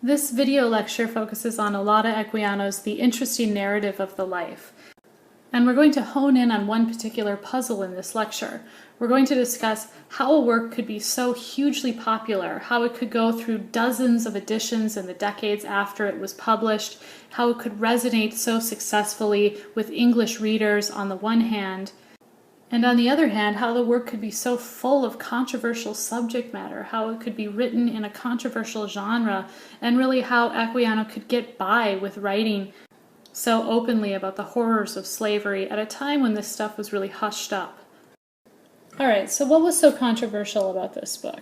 This video lecture focuses on Olaudah Equiano's The Interesting Narrative of the Life. And we're going to hone in on one particular puzzle in this lecture. We're going to discuss how a work could be so hugely popular, how it could go through dozens of editions in the decades after it was published, how it could resonate so successfully with English readers on the one hand, and on the other hand, how the work could be so full of controversial subject matter, how it could be written in a controversial genre, and really how Equiano could get by with writing so openly about the horrors of slavery at a time when this stuff was really hushed up. Alright, so what was so controversial about this book?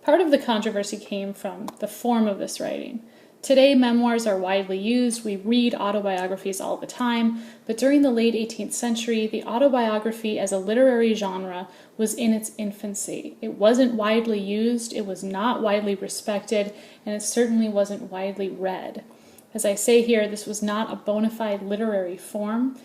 Part of the controversy came from the form of this writing. Today, memoirs are widely used. We read autobiographies all the time, but during the late 18th century, the autobiography as a literary genre was in its infancy. It wasn't widely used, it was not widely respected, and it certainly wasn't widely read. As I say here, this was not a bona fide literary form,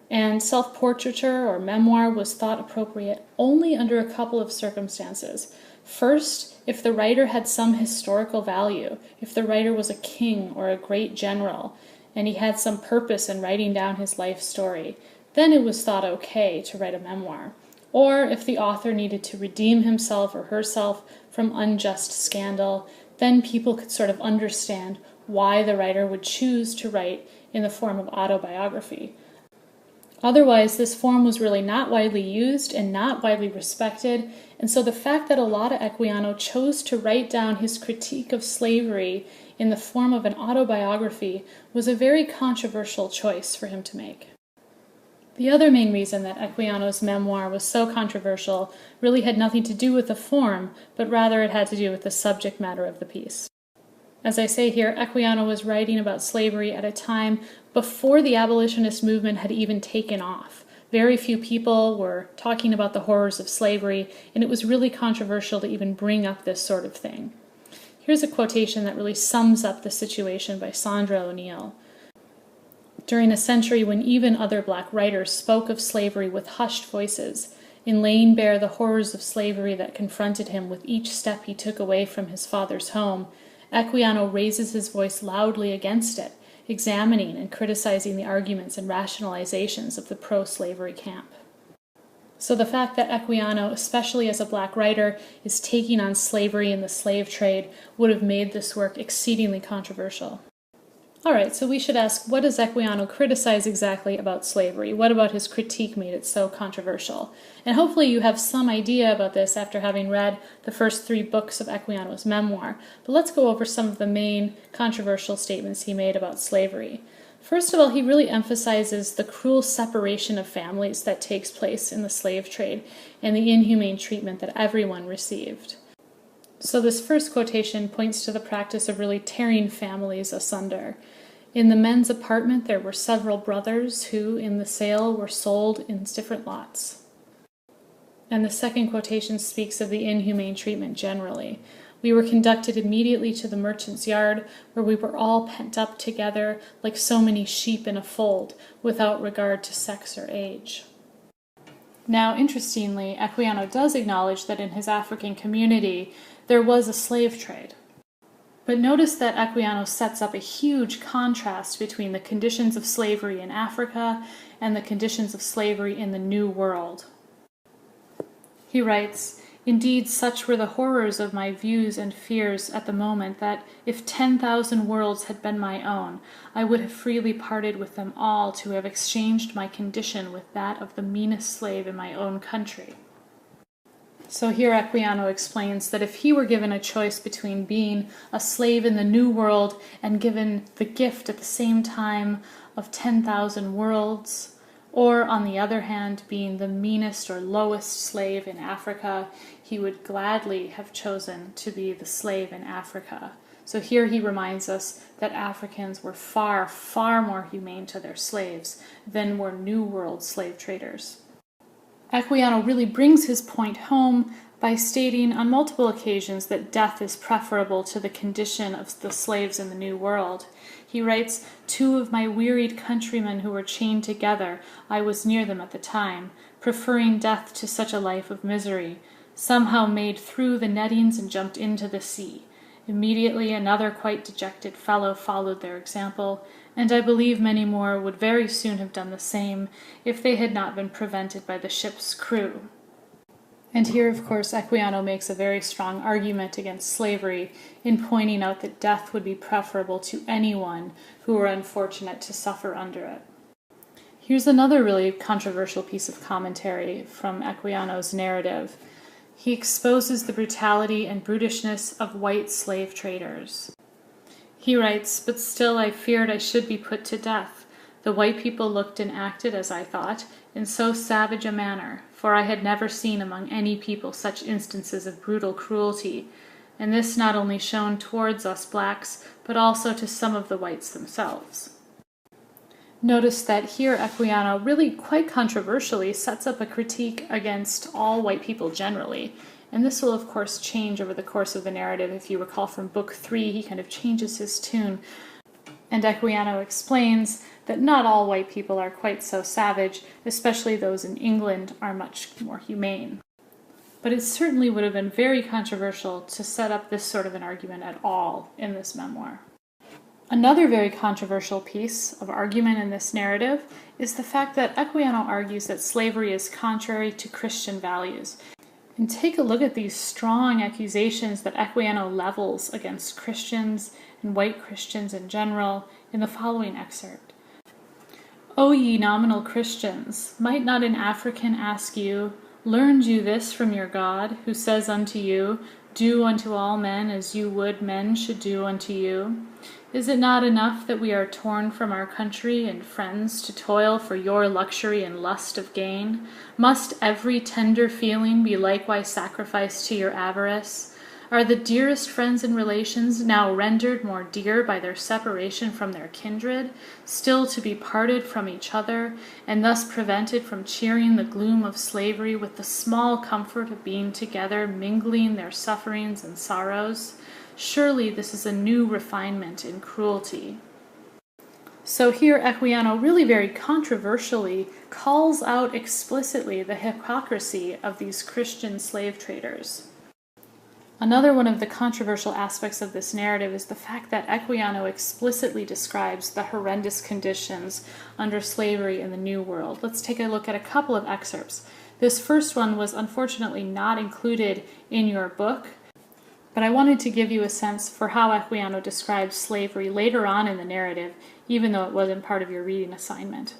and self-portraiture or memoir was thought appropriate only under a couple of circumstances. First, if the writer had some historical value, if the writer was a king or a great general, and he had some purpose in writing down his life story, then it was thought okay to write a memoir. Or if the author needed to redeem himself or herself from unjust scandal, then people could sort of understand why the writer would choose to write in the form of autobiography. Otherwise, this form was really not widely used and not widely respected, and so the fact that Olaudah Equiano chose to write down his critique of slavery in the form of an autobiography was a very controversial choice for him to make. The other main reason that Equiano's memoir was so controversial really had nothing to do with the form, but rather it had to do with the subject matter of the piece. As I say here, Equiano was writing about slavery at a time before the abolitionist movement had even taken off. Very few people were talking about the horrors of slavery, and it was really controversial to even bring up this sort of thing. Here's a quotation that really sums up the situation by Sandra O'Neill. During a century when even other black writers spoke of slavery with hushed voices, in laying bare the horrors of slavery that confronted him with each step he took away from his father's home, Equiano raises his voice loudly against it, examining and criticizing the arguments and rationalizations of the pro-slavery camp. So the fact that Equiano, especially as a black writer, is taking on slavery and the slave trade would have made this work exceedingly controversial. Alright, so we should ask, what does Equiano criticize exactly about slavery? What about his critique made it so controversial? And hopefully you have some idea about this after having read the first 3 books of Equiano's memoir. But let's go over some of the main controversial statements he made about slavery. First of all, he really emphasizes the cruel separation of families that takes place in the slave trade and the inhumane treatment that everyone received. So this first quotation points to the practice of really tearing families asunder. In the men's apartment there were several brothers who, in the sale, were sold in different lots. And the second quotation speaks of the inhumane treatment generally. We were conducted immediately to the merchant's yard, where we were all pent up together like so many sheep in a fold, without regard to sex or age. Now, interestingly, Equiano does acknowledge that in his African community there was a slave trade. But notice that Equiano sets up a huge contrast between the conditions of slavery in Africa and the conditions of slavery in the New World. He writes, "Indeed, such were the horrors of my views and fears at the moment that, if 10,000 worlds had been my own, I would have freely parted with them all to have exchanged my condition with that of the meanest slave in my own country." So here Equiano explains that if he were given a choice between being a slave in the New World and given the gift at the same time of 10,000 worlds, or, on the other hand, being the meanest or lowest slave in Africa, he would gladly have chosen to be the slave in Africa. So here he reminds us that Africans were far, far more humane to their slaves than were New World slave traders. Equiano really brings his point home by stating on multiple occasions that death is preferable to the condition of the slaves in the New World. He writes, "2 of my wearied countrymen who were chained together, I was near them at the time, preferring death to such a life of misery, somehow made through the nettings and jumped into the sea. Immediately another quite dejected fellow followed their example, and I believe many more would very soon have done the same if they had not been prevented by the ship's crew. And here, of course, Equiano makes a very strong argument against slavery in pointing out that death would be preferable to anyone who were unfortunate to suffer under it. Here's another really controversial piece of commentary from Equiano's narrative. He exposes the brutality and brutishness of white slave traders. He writes, "But still I feared I should be put to death. The white people looked and acted, as I thought, in so savage a manner, for I had never seen among any people such instances of brutal cruelty, and this not only shown towards us blacks, but also to some of the whites themselves." Notice that here Equiano really quite controversially sets up a critique against all white people generally. And this will of course change over the course of the narrative. If you recall from book 3, he kind of changes his tune. And Equiano explains that not all white people are quite so savage, especially those in England are much more humane. But it certainly would have been very controversial to set up this sort of an argument at all in this memoir. Another very controversial piece of argument in this narrative is the fact that Equiano argues that slavery is contrary to Christian values. And take a look at these strong accusations that Equiano levels against Christians and white Christians in general in the following excerpt. "O ye nominal Christians, might not an African ask you, learned you this from your God, who says unto you, do unto all men as you would men should do unto you? Is it not enough that we are torn from our country and friends to toil for your luxury and lust of gain? Must every tender feeling be likewise sacrificed to your avarice? Are the dearest friends and relations now rendered more dear by their separation from their kindred, still to be parted from each other, and thus prevented from cheering the gloom of slavery with the small comfort of being together, mingling their sufferings and sorrows? Surely this is a new refinement in cruelty." So here Equiano really very controversially calls out explicitly the hypocrisy of these Christian slave traders. Another one of the controversial aspects of this narrative is the fact that Equiano explicitly describes the horrendous conditions under slavery in the New World. Let's take a look at a couple of excerpts. This first one was unfortunately not included in your book, but I wanted to give you a sense for how Equiano describes slavery later on in the narrative, even though it wasn't part of your reading assignment.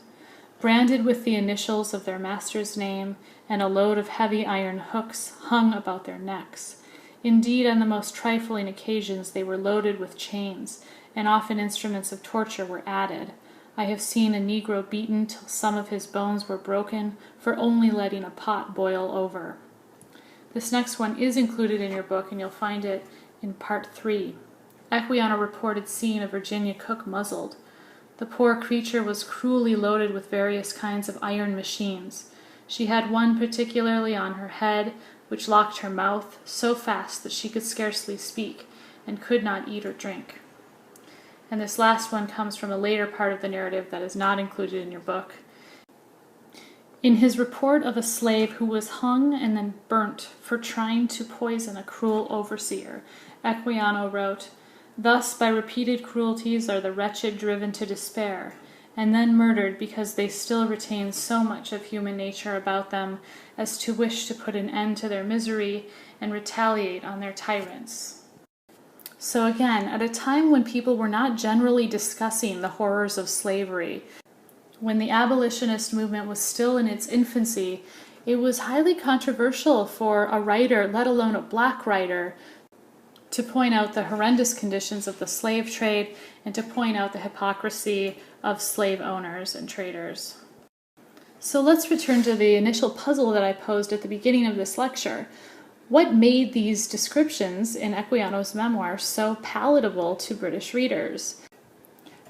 "Branded with the initials of their master's name, and a load of heavy iron hooks hung about their necks. Indeed, on the most trifling occasions they were loaded with chains, and often instruments of torture were added. I have seen a Negro beaten till some of his bones were broken for only letting a pot boil over." This next one is included in your book, and you'll find it in part 3. Equiano reported seeing a Virginia cook muzzled. The poor creature was cruelly loaded with various kinds of iron machines. She had one particularly on her head, which locked her mouth so fast that she could scarcely speak, and could not eat or drink. And this last one comes from a later part of the narrative that is not included in your book. In his report of a slave who was hung and then burnt for trying to poison a cruel overseer, Equiano wrote, "Thus by repeated cruelties are the wretched driven to despair, and then murdered because they still retain so much of human nature about them as to wish to put an end to their misery and retaliate on their tyrants." So again, at a time when people were not generally discussing the horrors of slavery, when the abolitionist movement was still in its infancy, it was highly controversial for a writer, let alone a black writer, to point out the horrendous conditions of the slave trade and to point out the hypocrisy of slave owners and traders. So let's return to the initial puzzle that I posed at the beginning of this lecture. What made these descriptions in Equiano's memoir so palatable to British readers?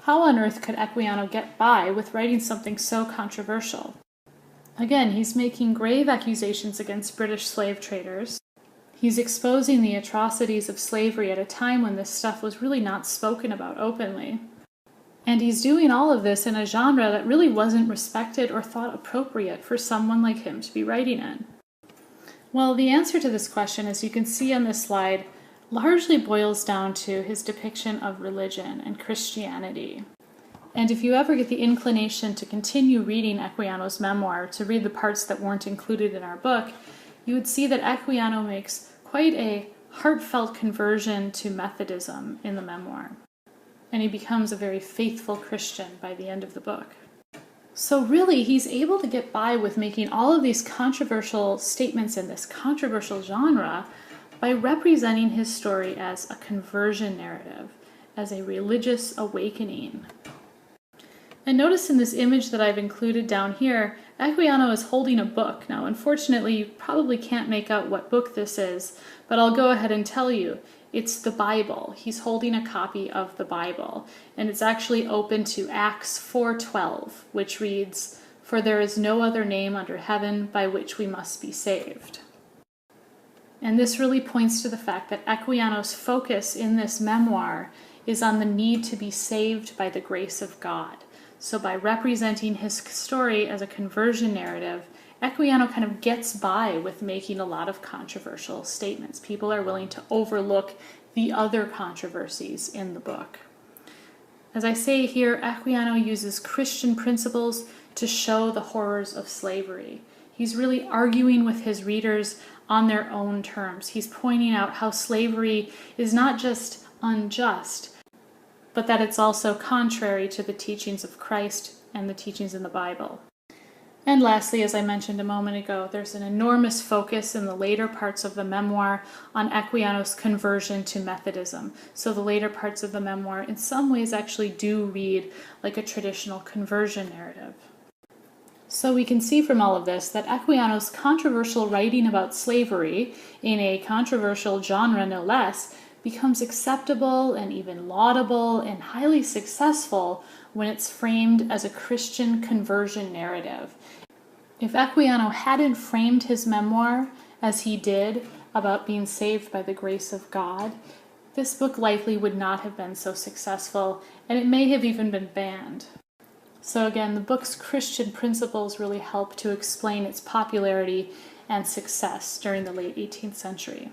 How on earth could Equiano get by with writing something so controversial? Again, he's making grave accusations against British slave traders. He's exposing the atrocities of slavery at a time when this stuff was really not spoken about openly. And he's doing all of this in a genre that really wasn't respected or thought appropriate for someone like him to be writing in. Well, the answer to this question, as you can see on this slide, largely boils down to his depiction of religion and Christianity. And if you ever get the inclination to continue reading Equiano's memoir, to read the parts that weren't included in our book, you would see that Equiano makes quite a heartfelt conversion to Methodism in the memoir. And he becomes a very faithful Christian by the end of the book. So really, he's able to get by with making all of these controversial statements in this controversial genre by representing his story as a conversion narrative, as a religious awakening. And notice in this image that I've included down here, Equiano is holding a book. Now, unfortunately, you probably can't make out what book this is, but I'll go ahead and tell you. It's the Bible. He's holding a copy of the Bible, and it's actually open to Acts 4:12, which reads, "For there is no other name under heaven by which we must be saved." And this really points to the fact that Equiano's focus in this memoir is on the need to be saved by the grace of God. So by representing his story as a conversion narrative, Equiano kind of gets by with making a lot of controversial statements. People are willing to overlook the other controversies in the book. As I say here, Equiano uses Christian principles to show the horrors of slavery. He's really arguing with his readers on their own terms. He's pointing out how slavery is not just unjust, but that it's also contrary to the teachings of Christ and the teachings in the Bible. And lastly, as I mentioned a moment ago, there's an enormous focus in the later parts of the memoir on Equiano's conversion to Methodism. So the later parts of the memoir in some ways actually do read like a traditional conversion narrative. So we can see from all of this that Equiano's controversial writing about slavery, in a controversial genre no less, becomes acceptable and even laudable and highly successful when it's framed as a Christian conversion narrative. If Equiano hadn't framed his memoir as he did about being saved by the grace of God, this book likely would not have been so successful, and it may have even been banned. So again, the book's Christian principles really help to explain its popularity and success during the late 18th century.